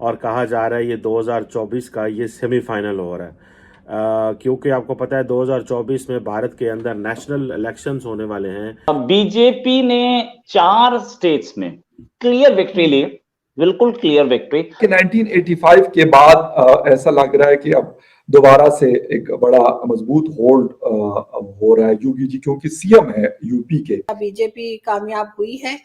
और कहा जा रहा है ये 2024 का ये सेमीफाइनल हो रहा है। क्योंकि आपको पता है 2024 में भारत के अंदर नेशनल इलेक्शंस होने वाले हैं। बीजेपी ने 4 स्टेट्स में क्लियर विक्ट्री ली, बिल्कुल क्लियर विक्ट्री। 1985 के बाद ऐसा लग रहा है कि अब दोबारा से एक बड़ा मजबूत होल्ड हो रहा है योगी जी, क्योंकि सीएम है यूपी के। बीजेपी कामयाब हुई है।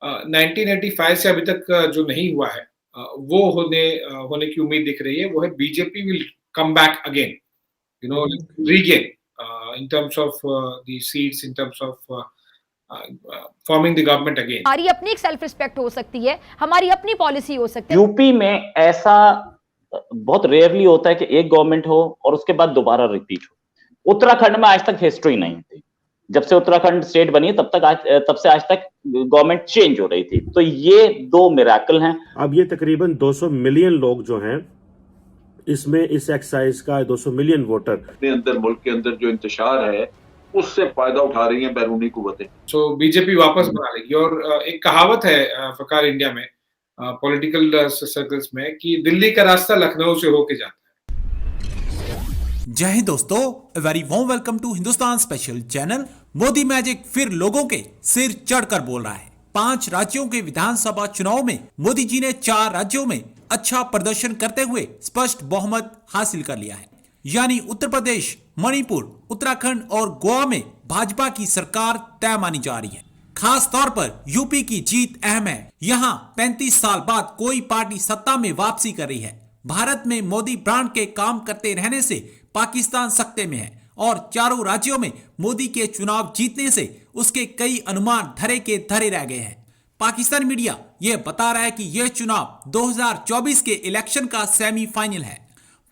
1985 से अभी तक जो नहीं हुआ है वो होने की उम्मीद दिख रही है। वो है BJP will come back again, regain in terms of the seats, in terms of forming the government again. हमारी अपनी एक सेल्फ रिस्पेक्ट हो सकती है, हमारी अपनी पॉलिसी हो सकती है। यूपी में ऐसा बहुत रेयरली होता है कि एक गवर्नमेंट हो और उसके बाद दोबारा रिपीट हो। उत्तराखंड में आज तक हिस्ट्री नहीं थी। जब से उत्तराखंड स्टेट बनी है तब से आज तक गवर्नमेंट चेंज हो रही थी। तो ये 2 मिरेकल हैं। अब ये तकरीबन 200 मिलियन लोग जो हैं इसमें इस एक्सरसाइज का 200 मिलियन वोटर अपने अंदर मुल्क के अंदर जो इंतशार है उससे फायदा उठा रही हैं बैरूनी कुव्वतें। सो बीजेपी वापस बना लेगी। और एक कहावत है फकार इंडिया में पॉलिटिकल सर्कल्स में कि दिल्ली का रास्ता लखनऊ से होके जाता है। जय हिंद दोस्तों, very warm welcome to Hindustan special channel. Modi magic फिर लोगों के सिर चढ़कर बोल रहा है। 5 राज्यों के विधानसभा चुनाव में मोदी जी ने 4 राज्यों में अच्छा प्रदर्शन करते हुए स्पष्ट बहुमत हासिल कर लिया है। यानी उत्तर प्रदेश, मणिपुर, उत्तराखंड और गोवा में भाजपा की सरकार तय मानी जा रही है। खास तौर पर यूपी की जीत अहम है। यहाँ 35 साल बाद कोई पार्टी सत्ता में वापसी कर रही है। भारत में मोदी ब्रांड के काम करते रहने से पाकिस्तान सत्ते में है और चारों राज्यों में मोदी के चुनाव जीतने से उसके कई अनुमान धरे के धरे रह गए हैं। पाकिस्तान मीडिया यह बता रहा है कि यह चुनाव 2024 के इलेक्शन का सेमीफाइनल है।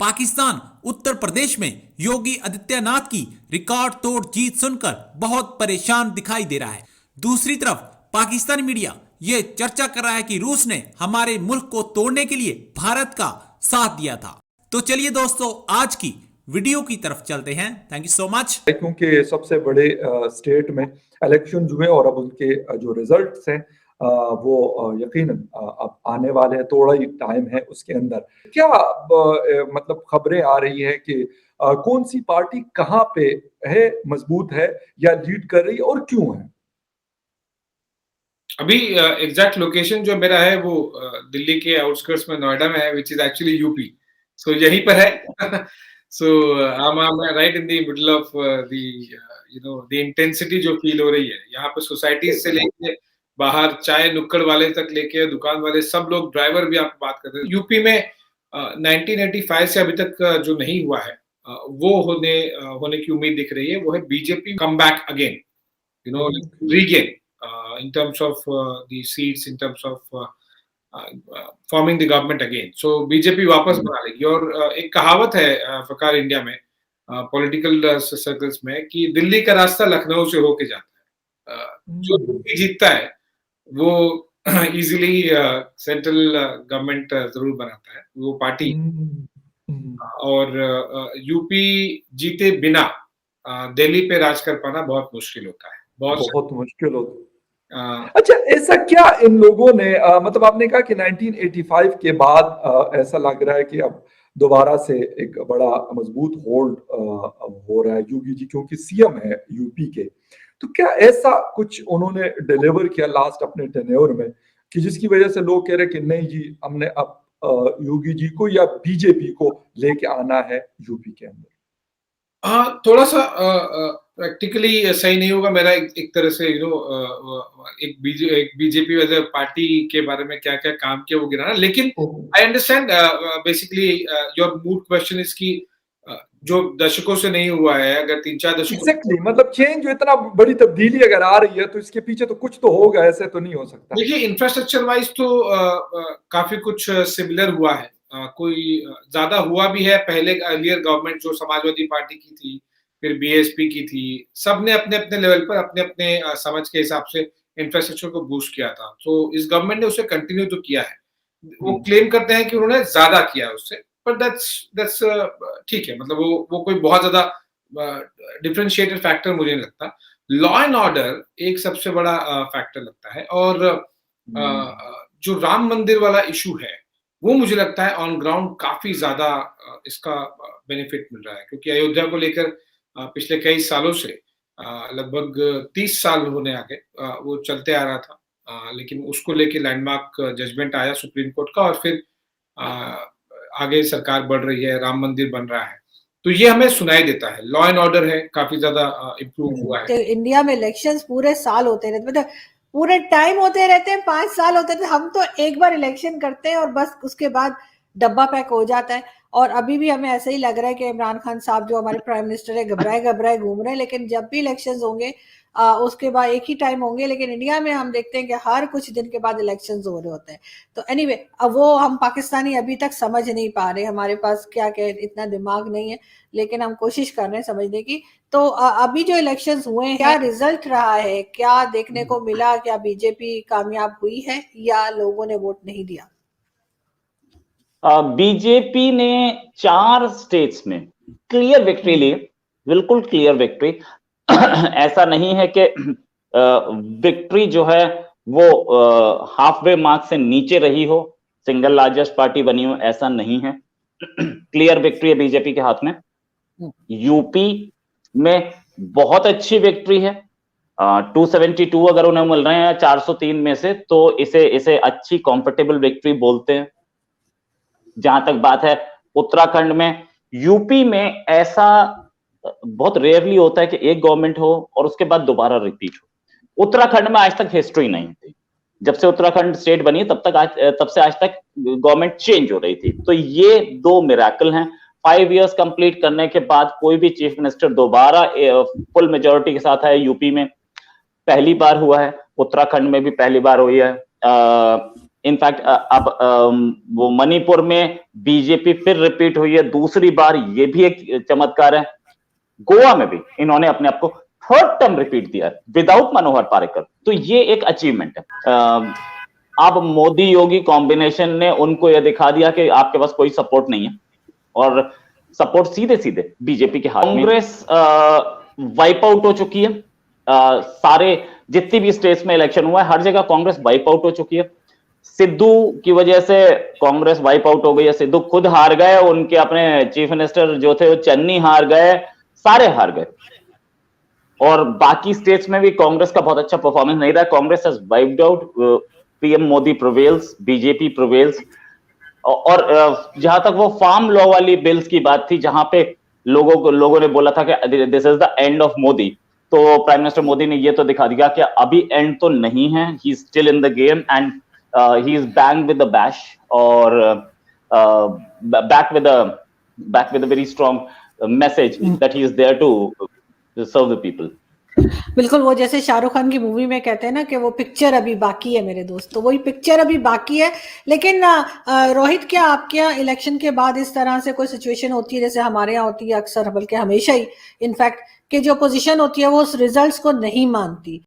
पाकिस्तान उत्तर प्रदेश में योगी आदित्यनाथ की रिकॉर्ड तोड़ जीत सुनकर बहुत परेशान दिखाई दे रहा है। दूसरी तरफ पाकिस्तान मीडिया यह चर्चा कर रहा है कि रूस ने हमारे मुल्क को तोड़ने के लिए भारत का साथ दिया था। तो चलिए दोस्तों, आज की वीडियो की तरफ चलते हैं। Thank you so much. क्योंकि सबसे बड़े स्टेट में इलेक्शन हुए और अब उनके जो रिजल्ट्स हैं वो यकीनन अब आने वाले हैं। थोड़ा ही टाइम है उसके अंदर। क्या मतलब खबरें आ रही है कि कौन सी पार्टी कहां पे है, मजबूत है या लीड कर रही है और क्यों है? अभी एग्जैक्ट लोकेशन जो मेरा है वो दिल्ली के आउटस्कर्ट्स में नोएडा में है, which is actually UP. So यहीं पर है। So I am right in the middle of the intensity जो फील हो रही है यहाँ पे। सोसाइटीज से लेके बाहर चाय नुक्कड़ वाले तक लेके दुकान वाले सब लोग, ड्राइवर भी आप बात करते हैं। यूपी में 1985 से अभी तक जो नहीं हुआ है वो होने की उम्मीद दिख रही है। वो है BJP come back again, regain in terms of the seats, in terms of forming the government again. So BJP वापस बना लेगी। और एक कहावत है फकार इंडिया में पॉलिटिकल सर्कल्स में कि दिल्ली का रास्ता लखनऊ से होके जाता है। जो जीतता है वो इजीली सेंट्रल गवर्नमेंट जरूर बनाता है वो पार्टी। और यूपी जीते बिना दिल्ली पे राज कर पाना बहुत मुश्किल होता है। बहुत मुश्किल होता है। अच्छा, ऐसा क्या इन लोगों ने मतलब आपने कहा कि 1985 के बाद ऐसा लग रहा है कि अब दोबारा से एक बड़ा मजबूत होल्ड हो रहा है योगी जी, क्योंकि सीएम है यूपी के। तो क्या ऐसा कुछ उन्होंने डिलीवर किया लास्ट अपने टेन्योर में कि जिसकी वजह से लोग कह रहे हैं कि नहीं जी, हमने अब योगी जी को या बीजेपी को लेके आना है यूपी के अंदर? हाँ, थोड़ा सा प्रैक्टिकली सही नहीं होगा मेरा एक तरह से एक बीजेपी वैसे पार्टी के बारे में क्या क्या काम किया वो गिराना। लेकिन I understand basically your mood question is कि जो दशकों से नहीं हुआ है, अगर 3-4 दशकों Exactly, मतलब चेंज जो इतना बड़ी तब्दीली अगर आ रही है तो इसके पीछे तो कुछ तो होगा, ऐसे तो नहीं हो सकता। देखिए, इंफ्रास्ट्रक्चर वाइज तो काफी कुछ सिमिलर हुआ है। कोई ज्यादा हुआ भी है। पहले अर्लियर गवर्नमेंट जो समाजवादी पार्टी की थी, फिर बीएसपी की थी, सबने अपने अपने लेवल पर अपने अपने समझ के हिसाब से इंफ्रास्ट्रक्चर को बूस्ट किया था। तो इस गवर्नमेंट ने उसे कंटिन्यू तो किया है। वो क्लेम करते हैं कि उन्होंने ज्यादा किया है उससे, पर दैट्स ठीक है। मतलब वो कोई बहुत ज्यादा डिफरेंशिएटेड फैक्टर मुझे नहीं लगता। लॉ एंड ऑर्डर एक सबसे बड़ा फैक्टर लगता है। और जो राम मंदिर वाला इशू है वो मुझे लगता है ऑन ग्राउंड काफी ज्यादा इसका बेनिफिट मिल रहा है, क्योंकि अयोध्या को लेकर पिछले कई सालों से लगभग 30 साल होने आ गए वो चलते आ रहा था, लेकिन उसको लेके लैंडमार्क जजमेंट आया सुप्रीम कोर्ट का, और फिर आगे सरकार बढ़ रही है, राम मंदिर बन रहा है, तो ये हमें सुनाई देता है। लॉ एंड ऑर्डर है काफी ज्यादा इम्प्रूव हुआ है। तो इंडिया में इलेक्शंस पूरे साल होते रहते, मतलब पूरे टाइम होते रहते हैं, 5 साल होते थे। हम तो एक बार इलेक्शन करते हैं और बस उसके बाद डब्बा पैक हो जाता है। और अभी भी हमें ऐसा ही लग रहा है कि इमरान खान साहब जो हमारे प्राइम मिनिस्टर है घबराए घूम रहे हैं, लेकिन जब भी इलेक्शंस होंगे उसके बाद एक ही टाइम होंगे। लेकिन इंडिया में हम देखते हैं कि हर कुछ दिन के बाद इलेक्शंस हो रहे होते हैं। तो एनीवे अब वो हम पाकिस्तानी अभी तक समझ नहीं पा रहे, हमारे पास क्या इतना दिमाग नहीं है, लेकिन हम कोशिश कर रहे हैं समझने की। तो अभी जो इलेक्शंस हुए हैं, क्या रिजल्ट रहा है, क्या देखने को मिला, क्या बीजेपी कामयाब हुई है या लोगों ने वोट नहीं दिया? बीजेपी ने 4 स्टेट्स में क्लियर विक्ट्री ली, बिल्कुल क्लियर विक्ट्री। ऐसा नहीं है कि विक्ट्री जो है वो हाफ वे मार्क से नीचे रही हो, सिंगल लार्जेस्ट पार्टी बनी हो, ऐसा नहीं है। क्लियर विक्ट्री है बीजेपी के हाथ में। यूपी में बहुत अच्छी विक्ट्री है, 272 अगर उन्हें मिल रहे हैं 403 में से, तो इसे अच्छी कंफर्टेबल विक्ट्री बोलते हैं। जहां तक बात है उत्तराखंड में, यूपी में ऐसा बहुत रेयरली होता है कि एक गवर्नमेंट हो और उसके बाद दोबारा रिपीट हो। उत्तराखंड में आज तक हिस्ट्री नहीं थी। जब से उत्तराखंड स्टेट बनी तब से आज तक गवर्नमेंट चेंज हो रही थी। तो ये 2 मिरेकल हैं। 5 इयर्स कंप्लीट करने के बाद कोई भी चीफ मिनिस्टर दोबारा फुल मेजोरिटी के साथ है यूपी में, पहली बार हुआ है। उत्तराखंड में भी पहली बार हुई है। इनफैक्ट अब वो मणिपुर में बीजेपी फिर रिपीट हुई है दूसरी बार, ये भी एक चमत्कार है। गोवा में भी इन्होंने अपने आप को 3rd टर्म रिपीट दिया विदाउट मनोहर पारिकर, तो ये एक अचीवमेंट है। अब मोदी योगी कॉम्बिनेशन ने उनको यह दिखा दिया कि आपके पास कोई सपोर्ट नहीं है, और सपोर्ट सीधे सीधे बीजेपी के हाथ में। कांग्रेस वाइप आउट हो चुकी है। सारे जितनी भी स्टेट्स में इलेक्शन हुआ है हर जगह कांग्रेस वाइप आउट हो चुकी है। सिद्धू की वजह से कांग्रेस वाइप आउट हो गई है। सिद्धू खुद हार गए, उनके अपने चीफ मिनिस्टर जो थे वो चन्नी हार गए, सारे हार गए। और बाकी स्टेट्स में भी कांग्रेस का बहुत अच्छा परफॉर्मेंस नहीं रहा। Congress has wiped out. PM Modi prevails, BJP prevails. और जहां तक वो फार्म लॉ वाली बिल्स की बात थी, जहां पे लोगों ने बोला था कि this is the end of Modi, तो प्राइम मिनिस्टर मोदी ने ये तो दिखा दिया कि अभी एंड तो नहीं है, he is still in the game and he is banged with the bash, or back with a very strong message that he is there to serve the people. बिल्कुल, वो जैसे शाहरुख खान की मूवी में कहते हैं ना कि वो पिक्चर अभी बाकी है मेरे दोस्त, तो वही पिक्चर अभी बाकी है। लेकिन रोहित, क्या आपके यहाँ इलेक्शन के बाद इस तरह से कोई सिचुएशन होती है जैसे हमारे यहाँ होती है अक्सर, बल्कि हमेशा ही इनफैक्ट, कि जो पोजीशन होती है वो उस रिजल्ट्स को नहीं मानती,